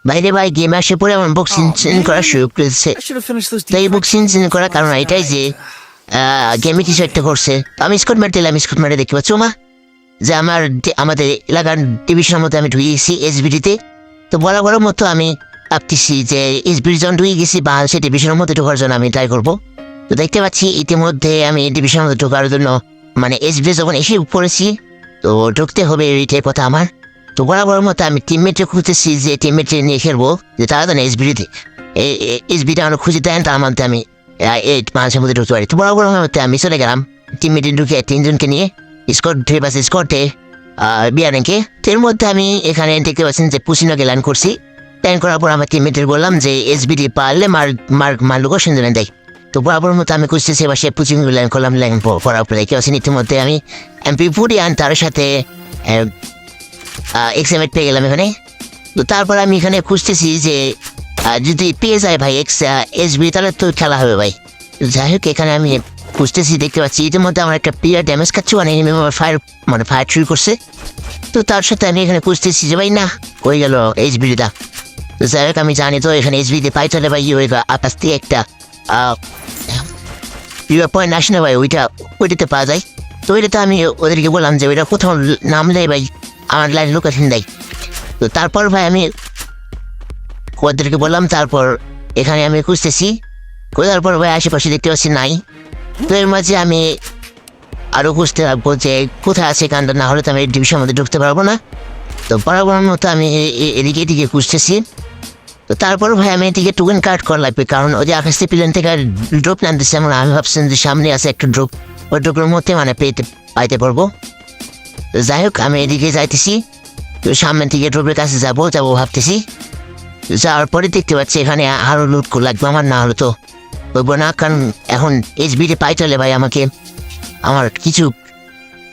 বাইরে ভাই গেম আসে পরে আমার বক্সিং করা শুরু করেছে। তো এই বক্সিং করার কারণ এটাই যে গেমে কিছু একটা করছে। আমি স্কট মারতে এলাম, স্কট মারে দেখতে পাচ্ছ মা যে আমাদের এলাকার ডিভিশনের মধ্যে আমি ঢুকিয়েছি এসবিডিতে। তো বরাবরের মতো আমি ভাবতেছি যে এসবিডি যখন ঢুকে গেছি বা সে ডিভিশনের মধ্যে ঢোকার জন্য আমি ট্রাই করবো। তো দেখতে পাচ্ছি ইতিমধ্যে আমি ডিভিশনের মধ্যে ঢোকার জন্য মানে এসবিডি যখন এসে পড়েছি তো ঢুকতে হবে এইটাই কথা আমার। তো বরাবর মতো আমি টিমমেটে খুঁজতেছি যে টিমমেটে নিয়ে খেলবো যে তারা তো না এসবিডিতে এসবিটা আমার খুঁজে দেন তার মধ্যে আমি এই মানুষের মধ্যে ঢুকতে পারি। তো বরাবর মধ্যে আমি চলে গেলাম টিমমেটে ঢুকে 3জনকে নিয়ে স্কট বাস স্কটে বিয়ারেনকে। তো এর মধ্যে আমি এখানে দেখতে পাচ্ছেন যে পুসিনোকে ল্যান্ড করছি। ল্যান্ড করার পর আমার টিমমেটের বললাম যে এসবিডি পারলে মারলুকো সুন্দর দেয়। তো বরাবর মতো আমি খুঁজতেছি এবার সে পুচিং ল্যান্ড করলাম। ল্যান্ড করার পরে দেখতে পাচ্ছেন ইতিমধ্যে আমি MP40 তার সাথে এক্সএমএট পেয়ে গেলাম এখানে। তো তারপর আমি এখানে খুঁজতেছি যে যদি পেয়ে যায় ভাই এসবি তাহলে তো খেলা হবে ভাই। যাই হোক এখানে আমি খুঁজতেছি দেখতে পাচ্ছি ইতিমধ্যে আমার একটা প্লেয়ার ড্যামেজ খাচ্ছে মানে ফায়ার শুরু করছে। তো তার সাথে আমি এখানে খুঁজতেছি যে ভাই না হয়ে গেল এইচবিডিটা। তো যাই হোক আমি জানি তো এখানে এইচবিতে পাই তাহলে ভাই আকাশ থেকে একটা পয়েন্ট আসে না ভাই ওইটাতে পাওয়া যায়। তো ওইটাতে আমি ওদেরকে বললাম যে ওইটা কোথাও নামলে ভাই আমার লাইন লোকেশন দেয়। তো তারপর ভাই আমি ওদেরকে বললাম, তারপর এখানে আমি খুঁজতেছি খোঁজার পর ভাই আশেপাশে দেখতে পাচ্ছি নাই। তো এর মাঝে আমি আরও খুঁজতে থাকবো যে কোথায় আছে কান্ড, না হলে তো আমি ডিভিশনের মধ্যে ঢুকতে পারবো না। তো বরাবর মতো আমি এদিকে খুঁজতেছি। তো তারপর ভাই আমি এদিকে টোকেন কার্ড করা লাগবে, কারণ ওই যে আকাশ থেকে প্লেন থেকে ড্রপ নামতেছে এমন আমি ভাবছিলাম যে সামনে আছে একটা ড্রপ, ওই ড্রপের মধ্যে মানে পাইতে পারবো। তো যাই হোক আমি এদিকে যাইতেছি। তো সামনের দিকে ড্রপের কাছে যাবো ভাবতেছি। যাওয়ার পরে দেখতে পাচ্ছি এখানে আরও লুট লাগবে আমার, না হলে তো বলবো না, কারণ এখন এইচবিতে পাইতে হলে ভাই আমাকে আমার কিছু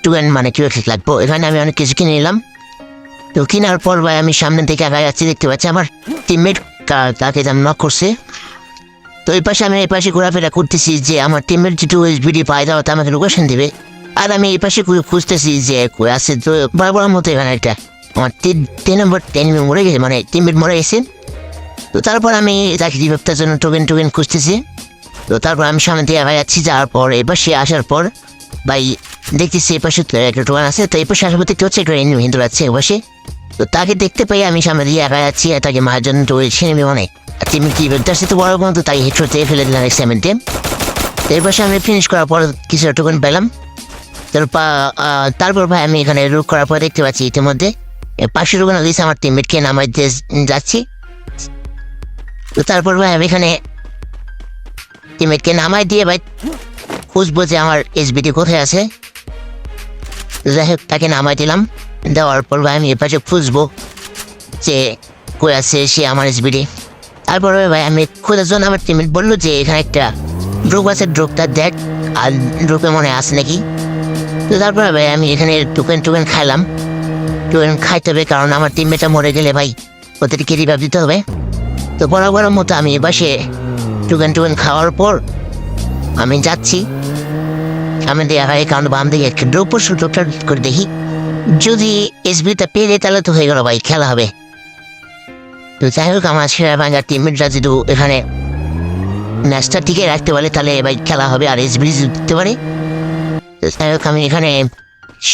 টোকেন মানে কেউ লাগবো। এখানে আমি অনেক কিছু কিনে নিলাম। তো কেনার পর ভাই আমি সামনে থেকে আগায় যাচ্ছি, দেখতে পাচ্ছি আমার টিমমেট তাকে যেন নক করছে। তো এই পাশে আমি এই পাশে ঘোরাফেরা করতেছি যে আমার টিমমেট যেটু এইচবিডি পাই দেওয়া আমাকে লোকেশন দেবে। আর আমি এই পাশে খুঁজতেছি যে আছে। তো বরাবর মতো এখানে একটা আমার 3 নম্বর মরে গেছে, মানে টিমমেট মরে গেছে। তো তারপর আমি তাকে রিভাইভটার জন্য টোকেন খুঁজতেছি। তো তারপর আমি সামনে দিয়ে আগায় যাচ্ছি। যাওয়ার পর এবার সে আসার পর ভাই দেখতেছি এ পাশে একটা টোকেন আছে। তো এই পাশে আসার পর দেখতে হচ্ছে একটা এনিমি হিন্দু আছে এপাশে। তো তাকে দেখতে পাই আমি সামনে দিয়ে আগায় যাচ্ছি আর তাকে মারার জন্য টোকেন নেবে অনেক। আর তুমি কি তার সাথে বড় কোনো তো তাই হেডশট দিয়ে ফেলে দিলাম এক্সামেন্টে। তো এই পাশে আমি ফিনিশ করার পর কিছু টোকেন পেলাম। তারপর ভাই আমি এখানে রুক করার পর দেখতে পাচ্ছি ইতিমধ্যে 500 টোকেন দিয়েছে আমার টিমমেটকে নামাই দিয়ে যাচ্ছি। তো তারপর ভাই আমি এখানে টিমমেটকে নামাই দিয়ে ভাই খুঁজবো যে আমার এসবিটি কোথায় আছে। যাই হোক তাকে নামাই দিলাম, দেওয়ার পর ভাই আমি এপাশে খুঁজবো যে কই আছে সে আমার এসবিটি। তারপরে ভাই আমি খোঁজার জন্য আমার টিমমেট বললো যে এখানে একটা ড্রপ আছে, ড্রপটা দেখ আর ড্রপে মনে আছে নাকি। তো তারপরে ভাই আমি এখানে টোকেন খাইলাম। টোকেন খাইতে হবে কারণ আমার টিমমেটটা মরে গেলে ভাই ওদেরকে রিভাইভ দিতে হবে। তো বরাবর মতো আমি এপাশে টোকেন খাওয়ার পর আমি যাচ্ছি সামনে দিয়ে আগায়, কারণ বাম দিকে একটা ড্রপটা করে দেখি যদি এসবিটা পেয়ে যায় তাহলে তো হয়ে গেল ভাই, খেলা হবে। তো যাই হোক আমার সেরা ভাঙার টিমমেটরা যদি এখানে ম্যাচটা টিকে রাখতে পারে তাহলে ভাই খেলা হবে আর এসবি জিততে পারে। তো যাই হোক আমি এখানে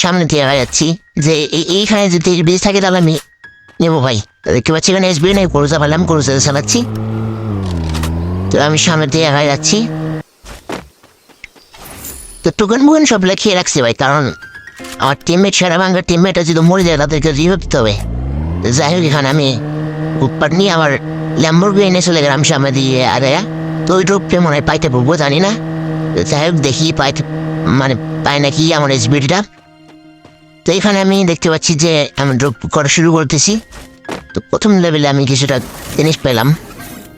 সামনে দিয়ে আগায় যাচ্ছি যে এইখানে যদি এসবি থাকে তাহলে আমি নেবো ভাই। দেখতে পাচ্ছি এখানে এসবি নেই, করোজা পেলাম, করোজা চালাচ্ছি। তো আমি সামনে দিয়ে আগায় যাচ্ছি। তো টোকেন সব লেখিয়ে রাখছি ভাই, কারণ আমার টিমমেট সেরা ভাঙার টিমমেটটা যদি মরে যায় তাদেরকে রিভাইভ দিতে হবে। যাই হোক এখানে আমি উপর নিয়ে আমার ল্যাম্বরগিনি চলে গেলাম সামনে দিয়ে আগায়া। তো ওই ড্রপটা মনে হয় পাইতে পারবো জানি না। যাই হোক দেখি পাই নাকি আমার এসবিটা। তো এখানে আমি দেখতে পাচ্ছি যে আমি ড্রপ করা শুরু করতেছি। তো প্রথম লেভেলে আমি কিছুটা জিনিস পেলাম।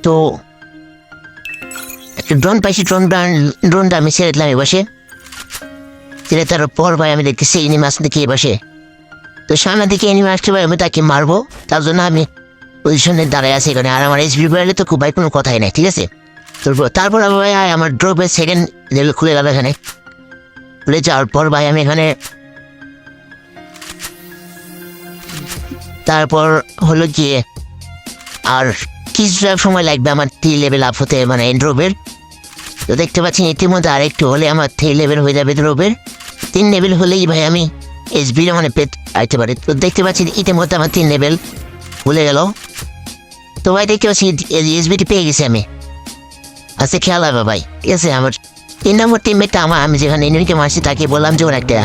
তো একটা ড্রোন পাইছি, ড্রোনটা আমি ছেড়ে দিলাম এবাসে। ছেড়ে তার পর ভাই আমি দেখতেছি এনিমি আসতে দেখি এবাসে। তো সামনের দিকে এনিমি আসতে ভাই আমি তাকে মারবো, তার জন্য আমি পজিশনে দাঁড়ায় আছি এখানে। আর আমার এসবি বেড়ালে তো খুব ভাই কোনো কথাই নাই, ঠিক আছে। তারপর ভাই আমার ড্রপের সেকেন্ড লেভেল খুলে গেল। এখানে খুলে যাওয়ার পর ভাই আমি এখানে তারপর হলো গিয়ে আর কিছুটা সময় লাগবে আমার 3 লেভেল আপ হতে, মানে ড্রপের। তো দেখতে পাচ্ছেন ইতিমধ্যে আরেকটু হলে আমার 3 লেভেল হয়ে যাবে ড্রপের। 3 লেভেল হলেই ভাই আমি এসবি মানে আইতে পারি। তো দেখতে পাচ্ছি ইতিমধ্যে আমার 3 লেভেল ভুলে গেল। তো ভাই দেখতে পাচ্ছি এসবিটি পেয়ে গেছি আমি। আচ্ছা খেয়াল হবে ভাই, ঠিক আছে। আমার 3 নম্বর টিমমেটটা আমি যেখানে এনিমিকে মারছি তাকে বললাম যে ওর একটা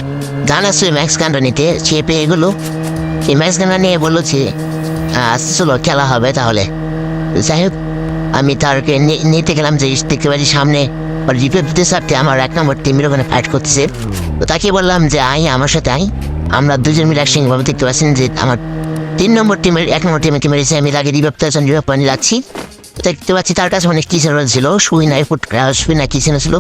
গান আছে ম্যাক্স গানটা নিতে, সে পেয়ে গেলো। এই ম্যাক্স গানটা নিয়ে বললো যে আচ্ছা চলো খেলা হবে তাহলে। যাই হোক আমি তারকে নিতে গেলাম, যে দেখতে পাচ্ছি সামনে রিপেপ দিতে সারতে আমার 1 নম্বর টিমের ওখানে ফাইট করতেছে। তো তাকে বললাম যে আমার সাথে আমরা দুজন মিলে একসঙ্গে ভাবে দেখতে পাচ্ছেন যে আমার 3 নম্বর টিমের 1 নম্বর টিমে মেরেছে। আমি তাকে রিপেপ পানি রাখছি। দেখতে পাচ্ছি তার কাছে অনেক কিসের ছিল, সুই নাই সুই না কিসের ছিল।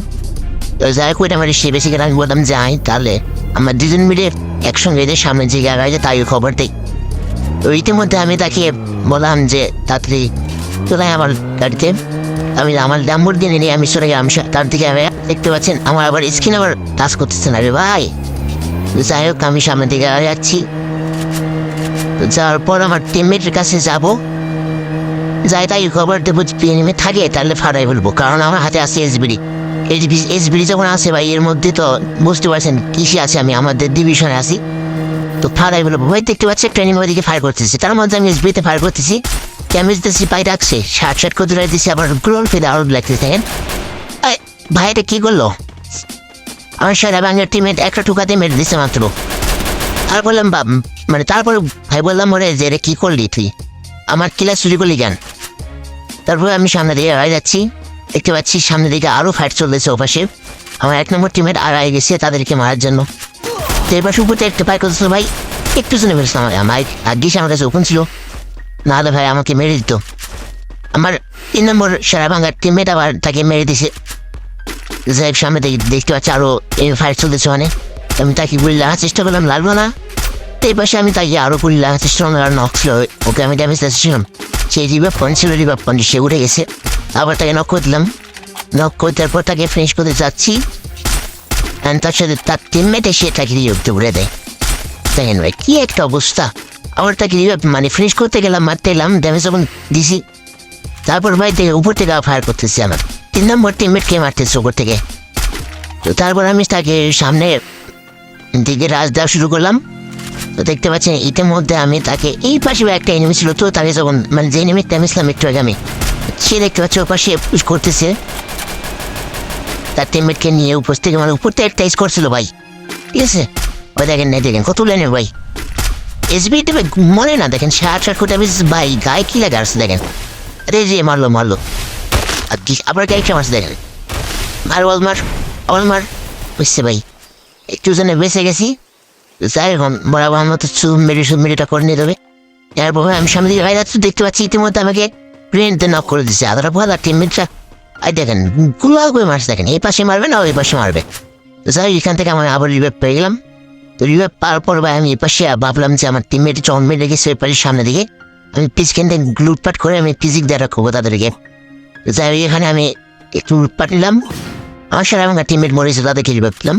তো যাই হোক ওইটা আমার সে বেশি করে আমি বললাম যে তাহলে আমরা দুজন মিলে একসঙ্গে এদের সামনে যে জায়গায় যে তাই খবর দেই। তো ইতিমধ্যে আমি তাকে বললাম যে তাড়াতাড়ি চলে আমার গাড়িতে। আমি আমার ডাম্বুর দিয়ে নিয়ে আমি চলে গেলাম তার দিকে। দেখতে পাচ্ছেন আমার আবার স্ক্রিন আবার টাচ করতেছে না রে ভাই। যাই হোক আমি সামনের দিকে যাচ্ছি। তো যাওয়ার পর আমার টিমমেটের কাছে যাব, যাই তাই খবর দেবো নেমে থাকে তাহলে ফাটাই বলবো, কারণ আমার হাতে আছে এসবিডি। এসবিডি যখন আছে ভাই এর মধ্যে তো বুঝতে পারছেন কিসে আছে, আমি আমাদের ডিভিশনে আছি। তো ফাটাই বলবো ভাই। দেখতে পাচ্ছি ট্রেনিং ওই দিকে ফায়ার করতেছি, তার মধ্যে আমি এসবিতে ফায়ার করতেছি। ক্যামেজ দিচ্ছি পাই রাখছে, 60 করে ধরে দিচ্ছি, আবার গ্লোল ফেলে আরো লাগতে থাকেন। ভাই এটা কি করলো? আমার সারা বাংলার টিমের একটা টুকাতে মেরে দিচ্ছে মাত্র। আর বললাম তারপরে ভাই বললাম ওরে যে রে কি করলি তুই, আমার কিলা চুরি করলি জ্ঞান। তারপরে আমি সামনে দিকে আড়াই যাচ্ছি, দেখতে পাচ্ছি সামনে দিকে আরও ফাইট চলতেছে ওপাশে। আমার 1 নম্বর টিমের আড়াই গেছে তাদেরকে মারার জন্য। তো এবার উপরে একটা ফাইট করতেছিল ভাই, একটু শুনে ফেলছিলাম আমার আগে আমার কাছে ওপেন ছিল, নাহলে ভাই আমাকে মেরে দিত। আমার 3 নম্বর সারা বাংলার টিমমেট আবার তাকে মেরে দিছে। যাই সামনে দেখতে পাচ্ছি আরও এই ফাইট চলতেছে। মানে আমি তাকে গুলি লাগার চেষ্টা করলাম, লাগলো না। তো এই পাশে আমি তাকে আরও গুলি লাগার চেষ্টা করলাম, আর নক ছিল, ওকে আমি ড্যামেজ দিয়েছিলাম। সেই রিভাইভ পয়েন্ট ছিল, রিভাইভ পয়েন্ট সে উঠে গেছে। আবার তাকে নক করে দিলাম, নক করে দেওয়ার পর তাকে ফিনিশ করতে যাচ্ছি। অ্যান্ড তার সাথে তার টিমমেট এসে তাকে রিভাইভতে উড়ে দেয়। দেখেন ভাই কি একটা অবস্থা। আবার তাকে রিভাইভ ফিনিশ করতে গেলাম, মারতে এলাম, ড্যামেজ যখন দিছি। তারপর ভাই উপর থেকে ফায়ার করতেছি, আমার 3 নম্বর টিমমেটকে মারতেছে উপর থেকে। তো তারপর আমি তাকে সামনে দিকে রাজ দেওয়া শুরু করলাম। তো দেখতে পাচ্ছেন ইতিমধ্যে আমি তাকে এই পাশে একটা এনিমি ছিল, তো তাকে যখন যে এনিমিটা মিসলাম একটু আগে আমি, সে দেখতে পাচ্ছি ওর পাশে পুশ করতেছে তার টিমমেটকে নিয়ে উপর থেকে, উপর থেকে একটা স্কোর ছিল ভাই, ঠিক আছে। ওই দেখেন না, দেখেন কত লেনে ভাই এসবি মনে না, দেখেন 60 কোটি ভাই গায়ে কি লাগে আসছে দেখেন। আরে যে মারলো আর কি আবার গায়ে মারছে দেখেন। মার বুঝছে ভাই, একটু জনে বেঁচে গেছি। যাই এখন বরাবর আমার তো মেরিটা করে নিয়ে দেবে। এরপর আমি সামনে দিকে গায়ে যাচ্ছি, দেখতে পাচ্ছি ইতিমধ্যে আমাকে প্লেনতে নক করে দিচ্ছে আধারা ভালো টিমমেটরা। আর দেখেন গুলা করে মারছে, দেখেন এই পাশে মারবে না ওই পাশে মারবে। যাই এখান থেকে আমি আবার রিভাইভ পেয়ে গেলাম। তো রিভাইভ পাওয়ার পর ভাই আমি এই পাশে ভাবলাম যে আমার টিমমেট চন মেরে গেছে ওই পাশের সামনে দিকে, আমি পিসকেন লুটপাট করে আমি ফিজিক দিয়ে রাখবো তাদেরকে। যাই এখানে আমি একটু লুটপাট নিলাম, আমার সারা আমার টিমমেট মরেছে তাদেরকে রিভাইভ দিলাম।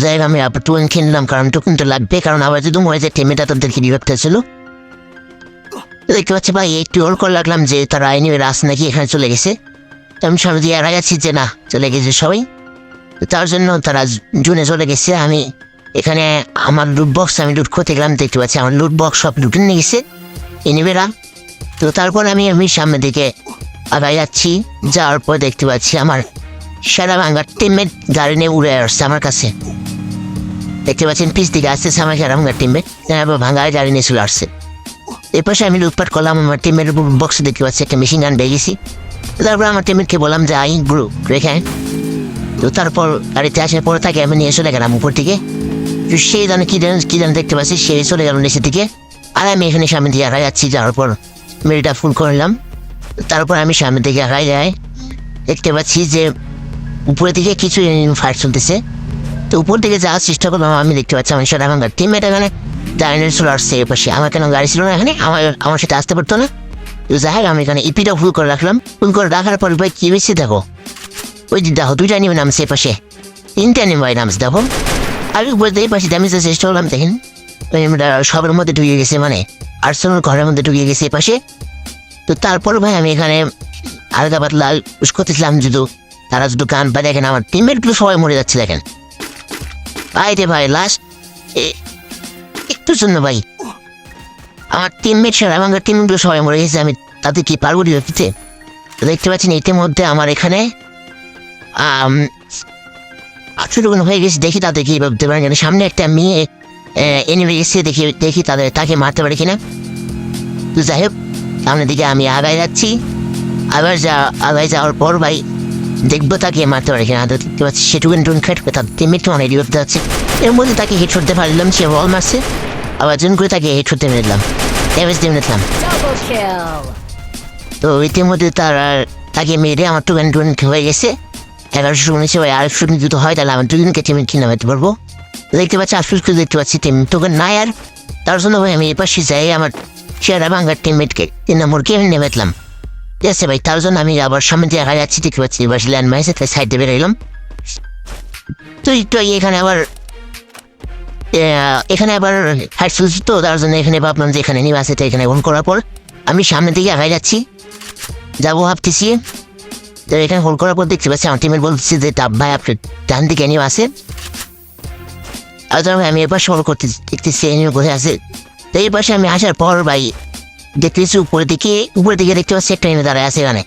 যাই হোক আমি আবার টোকেন কিনলাম, কারণ টোকেন তো লাগবে, কারণ আবার যদি মরে যায় টিমমেটটা তাদেরকে রিভাইভ ছিল। দেখতে পাচ্ছি ভাই একটু ওর করে লাগলাম যে তারা আইনি রাস নাকি এখানে চলে গেছে। তো আমি সামনে দিয়ে এড়া যাচ্ছি যে না চলে গেছে সবাই, তার জন্য তারা জুনে চলে গেছে। আমি এখানে আমার লুট বক্স আমি লুট করতে গেলাম, দেখতে পাচ্ছি আমার লুট বক্স সব লুটে নিয়ে গেছে এনিমেরা। তো তারপর আমি সামনের দিকে আগায় যাচ্ছি, যাওয়ার পর দেখতে পাচ্ছি আমার সারা ভাঙ্গার টিমমেট গাড়ি নিয়ে উড়ে আসছে আমার কাছে। দেখতে পাচ্ছেন পিস দিকে আসতেছে আমার সারা ভাঙ্গার টিমমেট, ভাঙ্গার গাড়ি নিয়ে চলে আসছে। এর পাশে আমি লুটপাট করলাম, আমার টিমের বক্সে দেখতে পাচ্ছি একটা মেশিন গান পেয়ে গেছি। তারপর আমার টিমমেটকে বললাম যে গ্রুপ রেখে। তো তারপর গাড়িতে আসার পরে তাকে আমি নিয়ে চলে গেলাম উপর থেকে। সেই জানে কি জানে দেখতে পাচ্ছি সে চলে গেল নিচের দিকে, আর আমি এখানে সামনে দিয়ে আড়াই যাচ্ছি। যাওয়ার পর মেরিটা ফুল করলাম। তারপর আমি সামনের দিকে আড়াই যাই, দেখতে পাচ্ছি যে উপরের দিকে কিছু ফাইট চলতেছে। তো উপর দিকে যাওয়ার চেষ্টা করলাম, আমি দেখতে পাচ্ছি আমার সাথে আমার টিমমেট এখানে দাঁড়িয়ে চলে আসছে এর পাশে। আমার কেন গাড়ি ছিল না এখানে, আমার সাথে আসতে পারতো না। তো যাই হোক আমি এখানে ইপিটা ফুল করে রাখলাম। ফুল করে রাখার পর ভাই কি হয়েছে দেখো, ওই যে দেখো 2টা নিবে নামছে এ পাশে, 3টা নিবে নামছে দেখো। আমি বলতে এই পাশে ড্যামেজ দেওয়ার চেষ্টা করলাম, দেখেন সবের মধ্যে ঢুকে গেছে, মানে আর্সেনাল ঘরের মধ্যে ঢুকে গেছে এ পাশে। তো তারপর ভাই আমি এখানে হালকা পাতলা পুশ করতেছিলাম যদি তারা যদি গান পায় দেখেন আমার টিমমেটগুলো সবাই মরে যাচ্ছে দেখেন ভাই রে ভাই লাস্ট একটু জন্য ভাই আমার টিমমেট ছাড়া আমার টিমগুলো সবাই মরে গেছে আমি তাতে কি পারবো দিতে দেখতে পাচ্ছেন ইতিমধ্যে আমার এখানে আটশোটুকুন হয়ে গেছে দেখি তাতে কি ভাবতে পারেন সামনে একটা মেয়ে এনিমে এসে দেখি তাকে মারতে পারে কিনা তো যাই হোক সামনের দিকে আমি আগায় যাচ্ছি আগায় যাওয়ার পর ভাই দেখবো তাকে মারতে পারে কিনা দেখতে পাচ্ছি সেটুকুন টুন খেটবে তার টিমমেট অনেক রিভাইভ যাচ্ছে এর মধ্যে তাকে হিট করতে পারলাম সে বল মারছে আবার জোন করে তাকে হিট করতে নিলাম ড্যামেজ দিয়ে নিলাম তো ইতিমধ্যে তাকে মেরে আমার টুকেন হয়ে গেছে 1100 উনিশে ভাই 800 যদি হয় তাহলে আমার দুজনকে টিমে কিনে নামাতে পারবো দেখতে পাচ্ছি আফসোস করে দেখতে পাচ্ছি টিম টোকেন নাই আর তার জন্য ভাই আমি এপাশে যাই আমার চেয়ারা ভাঙ্গার টিমমেটকে 3 নম্বর কে নেমেতলাম ঠিক আছে ভাই তার জন্য আমি আবার সামনে দিয়ে আগে যাচ্ছি দেখতে পাচ্ছি এবার ল্যান্ড মাইসে তাই সাইডে বেরোলাম তো একটু এখানে আবার হাইট চলছি তো তার জন্য এখানে ভাবলাম যে এখানে নিয়ে আসে তো এখানে অন করার পর আমি সামনের দিকে আগে যাচ্ছি যাবো ভাবতেছি তো এখানে হোল্ড করার পর দেখতে পাচ্ছি আমার টিমের বলতেছি যে ভাই আপনি ডান দিকে নিয়ে আসে আর আমি এবার হোল্ড করতে দেখতেছি এনিমে বসে আছে তো এই পাশে আমি আসার পর ভাই দেখতেছি উপরের দিকে দেখতে পাচ্ছি একটা এনিমে দাঁড়ায় আছে এখানে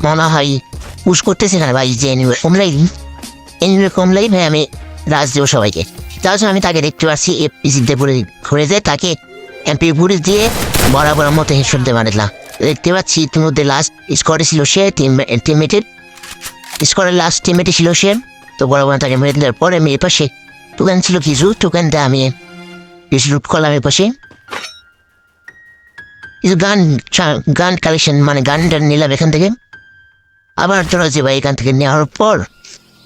মনে হয় পুশ করতেছে এখানে ভাই যে এনিমে কমলাই ভাই আমি রাজ দেবো সবাইকে তার জন্য আমি তাকে দেখতে পাচ্ছি পিসিতে পরে ঘুরে যায় তাকে এমপি পুরে দিয়ে বরাবর মতো হেডশট দিয়ে মারলাম দেখতে পাচ্ছি ইতিমধ্যে লাস্ট স্কোয়াডে ছিল সে টিমমেটের স্কোয়াডের লাস্ট টিমমেটে ছিল সে তো বরাবর তাকে মেরে দেওয়ার পরে আমি এপাশে টোকেন ছিল কিছু টোকেনটা আমি কিছু লুট করলাম এপাশে কিছু গান কালেকশন মানে গানটা নিলাম এখান থেকে আবার চলো যে ভাই এখান থেকে নেওয়ার পর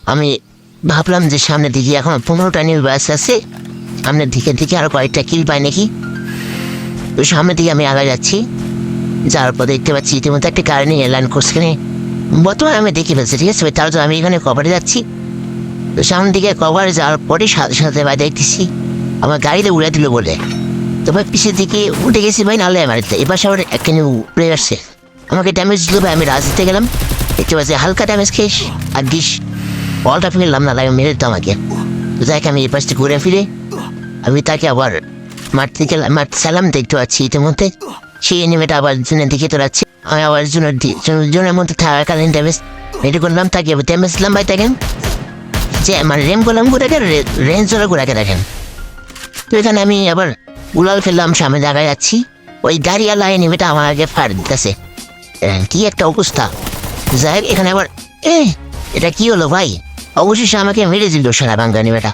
আমি ভাবলাম যে সামনের দিকে এখন 15টা নিউ বাস আছে সামনের দিকে আরো কয়েকটা কিল পাই নাকি তো সামনের দিকে আমি আগে যাচ্ছি যাওয়ার পর দেখতে পাচ্ছি ইতিমধ্যে একটা গাড়ি নিয়ে ল্যান্ড করছে বর্তমানে আমি দেখে ফেলছি ঠিক আছে তার জন্য আমি এখানে কভারে যাচ্ছি তো সামনের দিকে কভারে যাওয়ার পরে সাথে সাথে ভাই দেখতেছি আমার গাড়িতে উড়ে দিল বলে তো ভাই পিছের দিকে উঠে গেছি ভাই নাহলে আমার এবার সবার একটা নিয়ে উড়ে আসছে আমাকে ড্যামেজ দিল ভাই আমি রাজ দিতে গেলাম দেখতে পাচ্ছি হালকা ড্যামেজ খেয়েছি আর দিস বলটা ফেললাম না লাগে মেরে দিত আমাকে তো যাই আমি এই পাশে ঘুরে ফিরে আমি তাকে আবার মারছিলাম দেখতে পাচ্ছি ইতিমধ্যে সেই এনিমেটা আবার জনের দিকে তোলাচ্ছে আমি আবার জনের মধ্যে থাকাকালীন ড্যামেজ মেরে করলাম তাকে ড্যামেজ দিলাম ভাই দেখেন যে মানে রেম করলাম ঘুরাকে রেঞ্জ ওরা ঘুরাকে দেখেন তো এখানে আমি আবার উলাল ফেললাম সামনে জায়গায় যাচ্ছি ওই গাড়িওয়ালা এনিমেটা আমার আগে ফার দিতেছে কি একটা অবস্থা যাই হোক এখানে আবার এটা কি হলো ভাই অবশেষে আমাকে মেরে দিল সারা বাঙ্গা এনিমেটা